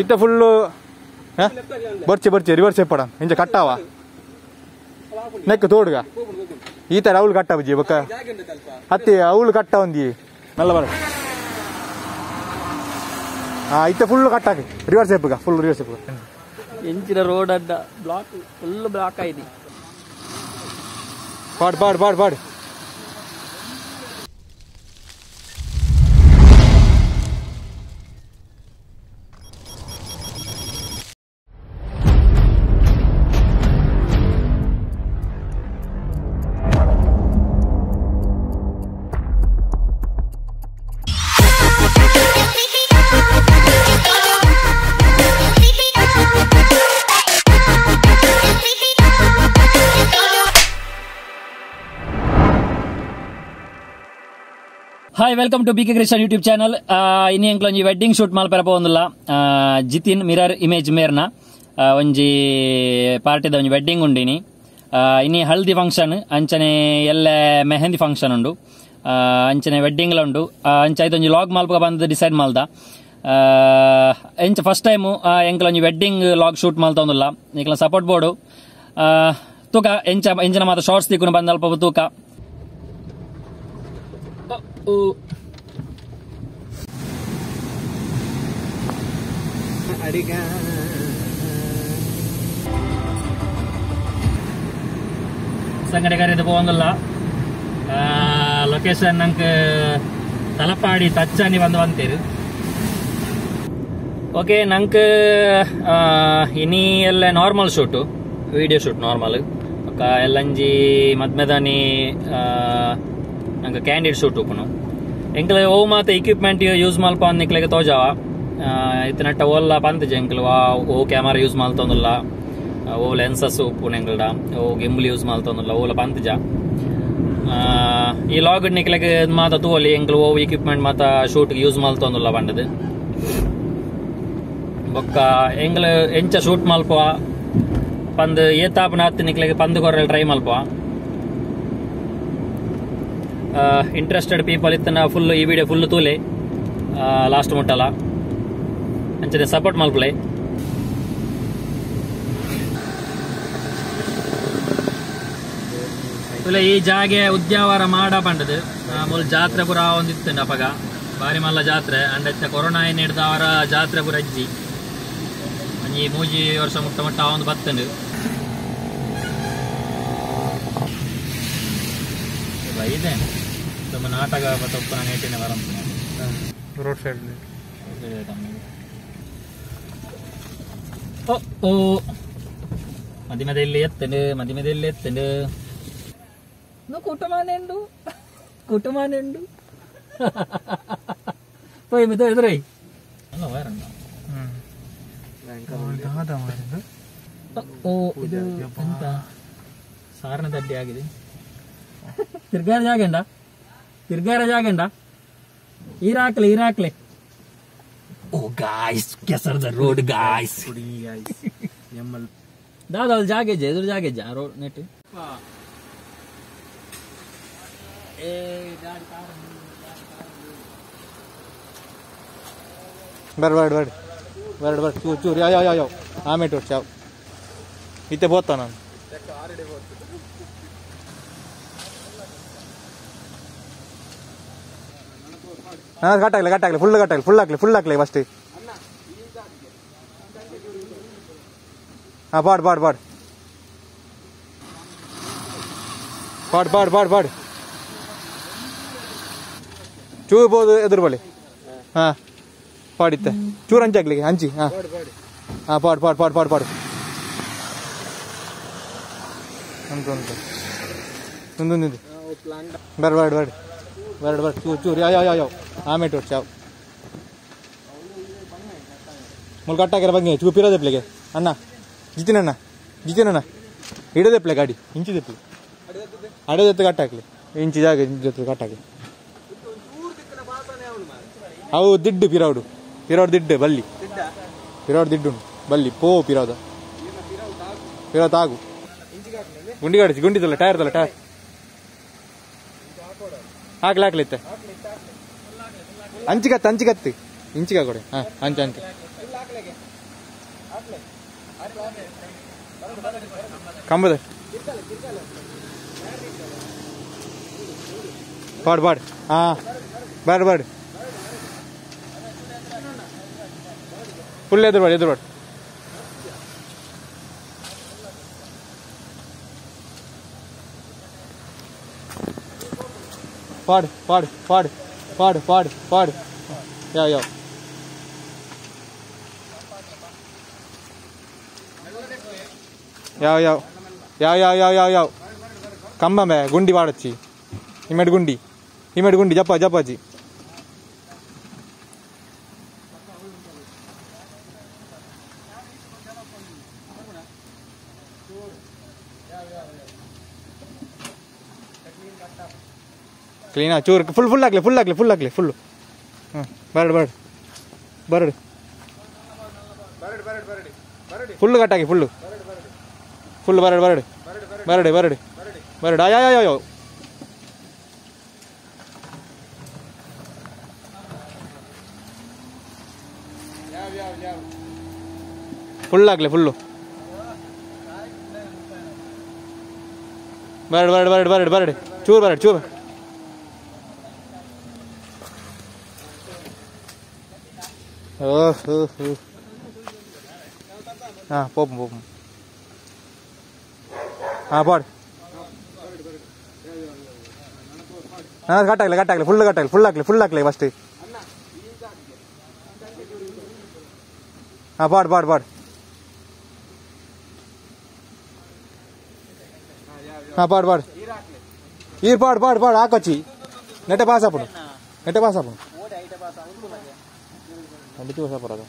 ಇತ್ತ ಫುಲ್ಲು ಬರ್ಚೆ ರಿವರ್ಸ್ ಎಪ್ಪಡ ಇಂಚ ಕಟ್ಟಾವ ನೆಕ್ ತೋಡುಗ ಈ ತರ ಅವಳು ಕಟ್ಟ ಬಜ್ಜಿ ಬಕ್ಕ ಹತ್ತಿ ಅವಳು ಕಟ್ಟ ಒಂದಿ ನಲ್ಲ ಬರ ಇತ್ತ ಫುಲ್ ಕಟ್ಟಾಕಿ ರಿವರ್ಸ್ ಎಪ್ಪಗ ಫುಲ್ ರಿವರ್ಸ್ ಎಪ್ಪಗ ಎಂಚಿನ ರೋಡ್ ಅಡ್ಡ ಬ್ಲಾಕ್ ಫುಲ್ ಬ್ಲಾಕ್ ಆಯ್ತು ಪಾಡ್ hi welcome to BK Christian YouTube channel. ಇನ್ನು ಎಂಕ್ಲೊಂಜಿ ವೆಡ್ಡಿಂಗ್ ಶೂಟ್ ಮಲ್ಪೆರ ಪೋಂದುಲ್ಲ ಜಿತಿನ್ ಮಿರರ್ ಇಮೇಜ್ ಮೇರ್ನ ಒಂಜಿ ಪಾರ್ಟಿದ ಒಂಜಿ ವೆಡ್ಡಿಂಗ್ ಉಂಡಿನಿ. ಇನಿ ಹಲ್ದಿ ಫಂಕ್ಷನ್ ಅಂಚನೆ ಎಲ್ಲ ಮೆಹಂದಿ ಫಂಕ್ಷನ್ ಉಂಡು ಅಂಚನೆ ವೆಡ್ಡಿಂಗ್ ಉಂಡು ಅಂಚ ಐದೊಂಜಿ ಲಾಗ್ ಮಲ್ಪ ಬಂದು ಡಿಸೈಡ್ ಮಲ್ದ ಎಂಚ ಫಸ್ಟ್ ಟೈಮ್ ಎಂಕ್ಲೊಂಜಿ ವೆಡ್ಡಿಂಗ್ ಲಾಗ್ ಶೂಟ್ ಮಲ್ತೊಂದುಲ್ಲ ಎಂಕ್ಲ ಸಪೋರ್ಟ್ ಬೋರ್ಡು ತೂಕ ಎಂಚಿನ ಮಾತ ಶಾರ್ಟ್ಸ್ ತಿಕ್ಕುನು ಬಂದ ಅಲ್ಪ ತೂಕ ಸಂಗಡೆ ಕರೆದು പോകുന്നില്ല ಲೊಕೇಶನ್ ನಂಗೆ ತಲಪಾಡಿ ತಚ್ಚಾನಿ ಬಂತೀರಿ. ಓಕೆ ನಂಗೆ ಇನಿ ಎಲ್ಲ normal shoot video shoot normal ಎಲ್ಲಂಜಿ ಮದ್ಮೆದಾನಿ ನಂಗೆ ಕ್ಯಾಂಡಿಡ್ ಶೂಟ್ ಉಪ್ಪುನು ಎಂಕ್ಲೆ ಓ ಮಾತ ಇಕ್ವಿಪ್ಮೆಂಟ್ ಯೂಸ್ ಮಲ್ಪ ಅಂದ್ನಿಕ್ಲೆಗೆ ತೋಜಾವ ಇತ್ತನಟ್ಟ ಓಲ್ಲ ಪಂತಜ ಎಂಕ್ಲು ಓ ಕ್ಯಾಮರಾ ಯೂಸ್ ಮಲ್ತೊಂದುಲ್ಲ ಓ ಲೆನ್ಸಸ್ ಉಪ್ಪುನ ಎಂಗ್ಲಡ ಓ ಗಿಂಬಲ್ ಯೂಸ್ ಮಲ್ತೊಂದುಲ್ಲ ಓಲ ಪಂತಜ ಈ ಲಾಗ್ ನಿಕ್ಲೆಗೆ ಮಾತ ತೂವಲಿ ಎಂಕ್ಲು ಓ ಇಕ್ವಿಪ್ಮೆಂಟ್ ಮಾತ ಶೂಟ್ ಯೂಸ್ ಮಲ್ತೊಂದುಲ್ಲ ಬಂಡದು ಬೊಕ್ಕ ಎಂಗ್ಲು ಎಂಚ ಶೂಟ್ ಮಲ್ಪುವ ಪಂದ್ ಏತಾಪನ ಹತ್ತು ನಿಕ್ಲೆಗೆ ಪಂದ್ ಕೊರ್ರೆಲ್ ಟ್ರೈ ಮಲ್ಪುವ. ಇಂಟ್ರೆಸ್ಟೆಡ್ ಪೀಪಲ್ ಇತ್ತನ ಫುಲ್ ಈ ವಿಡಿಯೋ ಫುಲ್ ತೂಲೆ ಲಾಸ್ಟ್ ಮುಟ್ಟಲ್ಲ ಅಂಚನೆ ಸಪೋರ್ಟ್ ಮಲ್ಪಲೆ. ಈ ಜಾಗೆ ಉದ್ಯಾವರ ಮಾಡ ಪಂಡದು ಮೂಲ ಜಾತ್ರೆ ಪುರ ಒಂದಿತ್ತು ಅಪಗ ಬಾರಿ ಮಲ್ಲ ಜಾತ್ರೆ ಅಂಡ ಕೊರೋನಾ ಏನ್ ಹಿಡ್ದವರ ಜಾತ್ರೆ ಪುರ ಅಜ್ಜಿ ಒಂಜಿ ಮೂಜಿ ವರ್ಷ ಮುಟ್ಟ ಒಂದು ಬತ್ತಂಡು ಇದೆ ತುಂಬ ನಾಟಕ ತಪ್ಪು ನೇಟಿನ ವರ ರೋಡ್ ಸೈಡ್ ಓ ಮದಿಮೆದಲ್ಲಿ ಎತ್ತಂಡು കുട്ടുമാനുണ്ട് പോയി മിത എതിരായി അല്ല വേറെണ്ട ഓ ಇದು ಎಂತ ಸಾರನ ದಡ್ಡಿ ಆಗಿದೆ. ತಿರ್ಗಾರ ಜಾಗಂಡ ಇರಾಕ್ಲೆ ಓ ಗಾಯ್ಸ್ ಕೆಸರದ ರೋಡ್ ಗಾಯ್ಸ್ ದಾದಾ ಜಾಗೆಜ್ಜ ಎದುರು ಜಾಗೆಜ್ಜ ರೋಡ್ ನೆಟ್ ಬರ್ ಚೂರು ಯಾವ ಆಮೇಲೆ ಚಾವ್ ಇತ್ತೆ ಬೋತ ನಾನು ಕಟ್ಟಾಗ್ಲಿ ಫುಲ್ ಹಾಕ್ಲಿ ಫಸ್ಟ್ ಪಾಡ್ ಚೂರು ಬೋದು ಎದುರು ಬಳಿ ಪಾಡಿತ್ತೆ ಚೂರು ಹಂಚಾಗ್ಲಿಕ್ಕೆ ಹಂಚಿ ಪಾಡು ಬರ್ಡ್ ಚೂರು ಯಾವ ಆಮೇಲೆ ಚಾವ್ ಮುಲ್ ಕಟ್ಟಾಕಿರ ಬಗ್ಗೆ ಚೂಪಿರೋದೆಪ್ಲೆಗೆ ಅಣ್ಣ ಜಿತಿನಣ್ಣ ಹಿಡೋದೆಪ್ಲೆ ಗಾಡಿ ಇಂಚಿದೆಪ್ಲೆ ಅಡೋದೆತ್ತು ಕಟ್ಟಾಕ್ಲಿ ಇಂಚಿ ಜಾಗ ಕಟ್ಟಾಕಿ ಅವು ದಿಡ್ಡು ಪಿರೌಡು ದಿಡ್ಡು ಬಲ್ಲಿ ಪಿರೌಡ್ ದಿಡ್ಡು ಬಲ್ಲಿ ಪೋ ಪಿರೌದ ತಾಗು ಗುಂಡಿದಲ್ಲ ಟೈರ್ ಹಾಕ್ಲಿ ಅಂಚಿಕತ್ತಿ ಇಂಚಿಗೆ ಕೊಡಿ ಹಾಂ ಅಂಚೆ ಅಂಚೆ ಕಂಬದ ಪಾಡು ಪಾಡು ಹಾಂ ಬಾಡು ಬಾಡು ಫುಲ್ ಎದುರುಬಾಡು ಎದುರುಬಾಡು ಪಾಡು ಪಾಡು ಪಾಡು ಪಾಡು ಪಾಡು ಪಾಡು ಯಾವ ಯಾವ ಯಾವ ಯಾವ ಯಾವ ಯಾವ ಯಾವ ಯಾವ ಯಾವ ಕಂಬ ಗುಂಡಿ ವಾಡಚ್ಚಿ ಹಿಮೆಡ್ ಗುಂಡಿ ಜಪ್ಪ ಜಪ್ಪಾಜಿ ಕ್ಲೀನಾ ಚೂರು ಫುಲ್ ಹಾಕ್ಲಿ ಫುಲ್ಲು ಹಾಂ ಬರಡು ಫುಲ್ಲು ಕಟ್ಟಾಕಿ ಫುಲ್ಲು ಬರಡು ಯಾವ ಫುಲ್ ಹಾಕ್ಲಿ ಫುಲ್ಲು ಬರಡು ಚೂರು போப்போம் பாடு கட்டாக்கல ஃபுல்லாக்கல ஃபஸ்ட்டு பாடு பாடு ஈர் பாடு ஆக்கச்சி நெட்ட பாஸ் ஆப்பணும் அடிச்சு பாஸ் ஆப்பறாங்க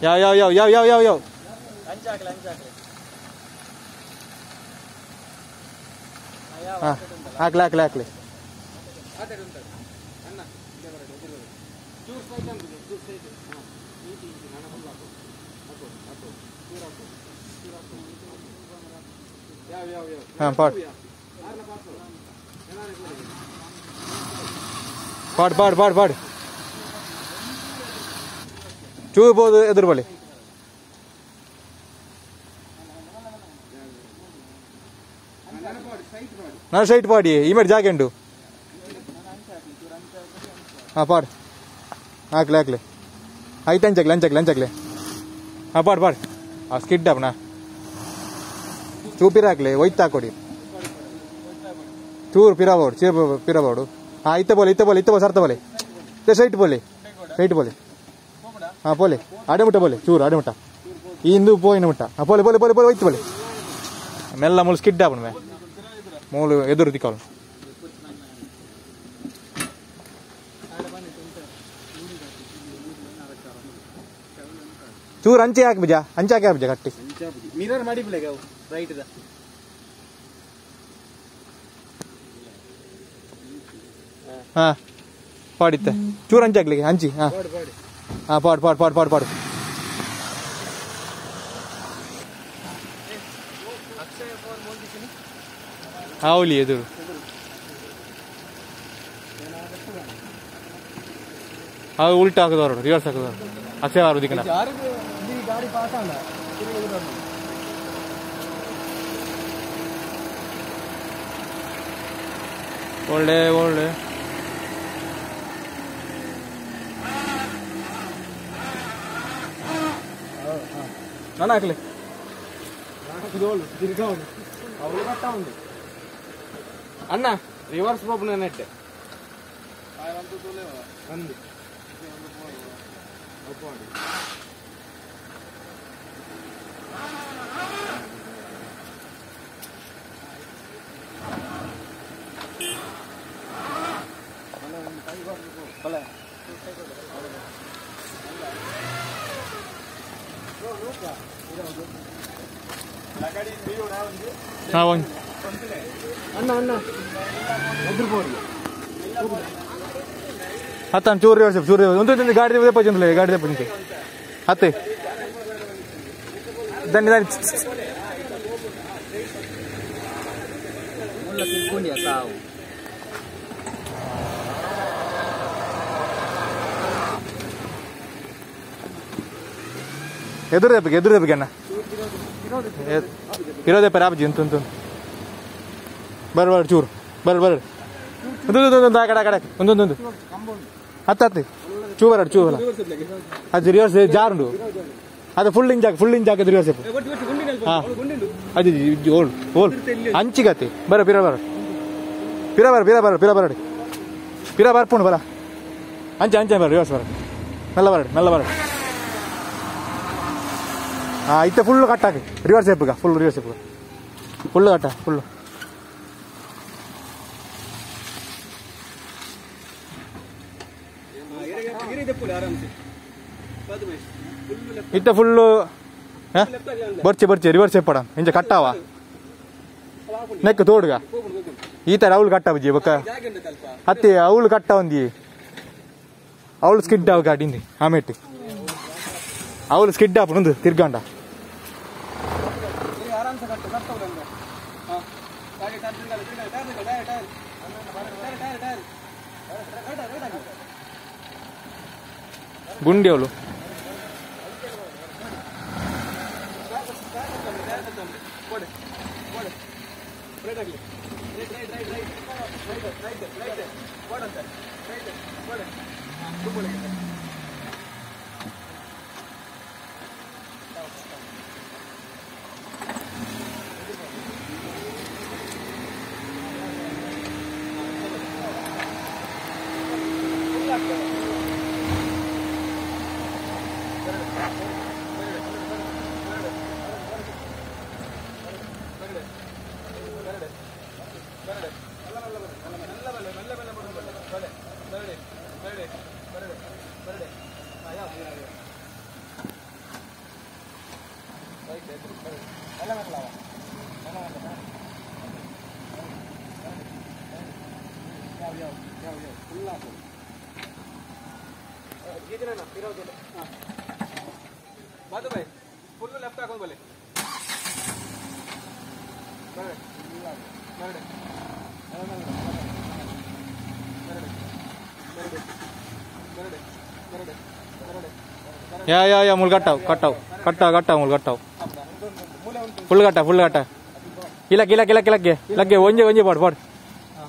ಯಾವ ಹಾಕ್ಲಿ ಪಾಡು ಚೂರು ಬೋದು ಎದುರು ಬಳಿ ನಾನು ಸ್ಟ್ರೈಟ್ ಪಾಡಿ ಈ ಮೇಲೆ ಜಾಗ ಉಂಟು ಪಾಡು ಹಾಕ್ಲಿ ಆಯ್ತು ಅಂಚಕ್ಲೆ ಪಾಡು ಸ್ಕಿಡ್ ಅಪ್ಪ ಚೂರು ಪಿರಾಕ್ಲಿ ಒಯ್ತು ಹಾಕೊಡಿ ಚೂರು ಪಿರಬೋಡು ಇತ್ತ ಬೋಲೆ ಸರ್ತ ಬೋಲೆ ಸ್ಟ್ರೈಟ್ ಬೋಲೆ ಬೋಲೆ ಅಡೆಮುಟ್ಟ ಬೋಲೆ ಚೂರು ಅಡೆಮುಟ್ಟ ಈ ಹಿಂದೂ ಪೋಯಿನ ಮುಟ್ಟ ಬೋಲೆ ಒಯ್ತು ಬೋಲೆ ಮೆಲ್ಲ ಮೂಲು ಸ್ಕಿಡ್ ಆಪಣ ಮೂಲು ಎದುರು ತಿಕ್ಕೋಳು ಚೂರು ಅಂಚೆ ಹಾಕಿ ಬಿಜ ಕಟ್ಟಿ ಮಿರರ್ ಮಾಡಿ ರೈಟ್ ಪಾಡಿತ್ತೆ ಚೂರು ಅಂಚಾಕ್ಲಿಕ್ಕೆ ಹಂಚಿ ಪಾಡು ಹಾವಲಿ ಎದುರು ಉಲ್ಟಾ ಹಾಕಿದವರು ರಿವರ್ಸ್ ಹಾಕಿದವರು ಅಕ್ಷಯ ದಿಕ್ಕನ ಒಳ್ಳೆ ನಾನು ಹಾಕ್ಲಿ ಅಣ್ಣ ರಿವರ್ಸ್ ಪೋಪನ ನೆಟ್ಟೆ ಅಣ್ಣ ಎದುರು ಹತ್ತ ಚೂರು ಚೂರು ಒಂದು ಗಾಡಿ ದೇಪ ಗಾಡಿ ದೇಪ ಹತ್ತೆ దాన్ని ఎదురు దెబ్బకి అన్న ఇరవై దెబ్బ రాబజీ ఇంత బర్ చూరు బర్ అక్కడ అక్కడ ఉంది ಹತ್ತು ಚೂಬರ ಚೂಬಲ ಅದು ರಿವರ್ಸ್ ಜಾರುಂಡು ಅದು ಫುಲ್ ಇಂಚ್ ಹಾಕಿದ್ ರಿವರ್ಸ್ ಹಾ ಅದು ಓಲ್ಡ್ ಅಂಚಿಗತ್ತೆ ಬರ ಪಿರ ಬರ್ಪುಂಡು ಬರ ಅಂಚೆ ಬರ ರಿವರ್ಸ್ ಬರ ಮೆಲ್ಲ ಬರ ಹಾ ಇತ್ತೆ ಫುಲ್ ಕಟ್ಟಾಕಿ ರಿವರ್ಸ್ ಎಪ್ಪುಗ ಫುಲ್ ರಿವರ್ಸ್ ಎಪ್ಪುಗ ಫುಲ್ ಕಟ್ಟ ಫುಲ್ ಇತ್ತ ಫುಲ್ಲು ಬರ್ಚೆ ರಿವರ್ಸ್ ಎಪ್ಪಡ ಇಂಚ ಕಟ್ಟಾವ ನೆಕ್ ತೋಡುಗ ಈ ತರ ಅವಳು ಕಟ್ಟ ಬಜ್ಜಿ ಬೊಕ್ಕ ಹತ್ತಿ ಅವಳು ಕಟ್ಟ ಒಂದಿ ಅವಳು ಸ್ಕಿಡ್ ಆಗ ಗಾಡಿಂದಿ ಆಮೇಟಿ ಅವಳು ಸ್ಕಿಡ್ ಆಪುಂದು ತಿರ್ಗಾಂಡ ಗುಂಡಿ ಅವಳು ಫುಲ್ ಲೆಫ್ಟ್ ಹಾಕೊಂಡು ಬಲೆ ಯಾ ಮುಲ್ ಕಟ್ಟಾವ್ ಮುಲ್ ಕಟ್ಟಾವ್ ಫುಲ್ ಕಟ್ಟ ಇಲಕ್ಕೆ ಒಂಜಿ ಪಾಡು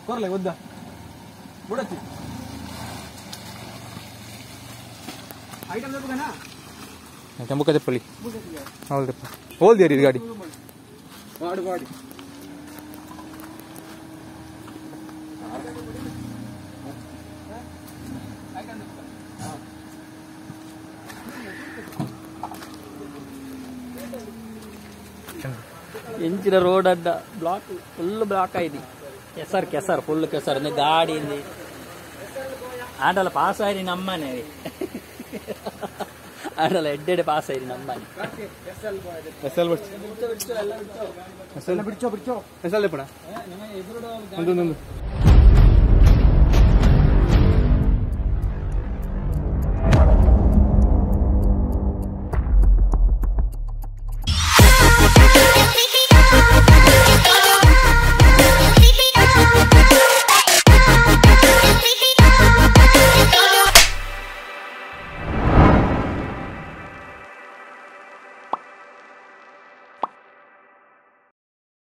ಕೊರ್ಲೆ ಒದ್ದ ಬುಡತ್ತಿ ಐಟಮ್ ದೆಪ್ಪಗನಾ ಕೆಂಬುಕ ದೆಪ್ಪಲಿ ಹೌದು ದೆಪ್ಪ ಹೋಲ್ದಿಯರಿ ಇದು ಗಾಡಿ ಬಾಡಿ ಎಂಚಿನ ರೋಡ್ ಅಡ್ಡ ಬ್ಲಾಕ್ ಫುಲ್ ಬ್ಲಾಕ್ ಆಯ್ತು ಕೆಸರ್ ಫುಲ್ ಕೆಸರ್ ಗಾಡಿ ಆಡಲ್ಲ ಪಾಸ್ ಆಯ್ರಿ ನಮ್ಮನೆ ಆಡಲ್ಲ ಎಡ್ಡೆಡೆ ಪಾಸ್ ಆಯ್ರಿ ನಮ್ಮನೆ ಬಿಡ್ಚೋ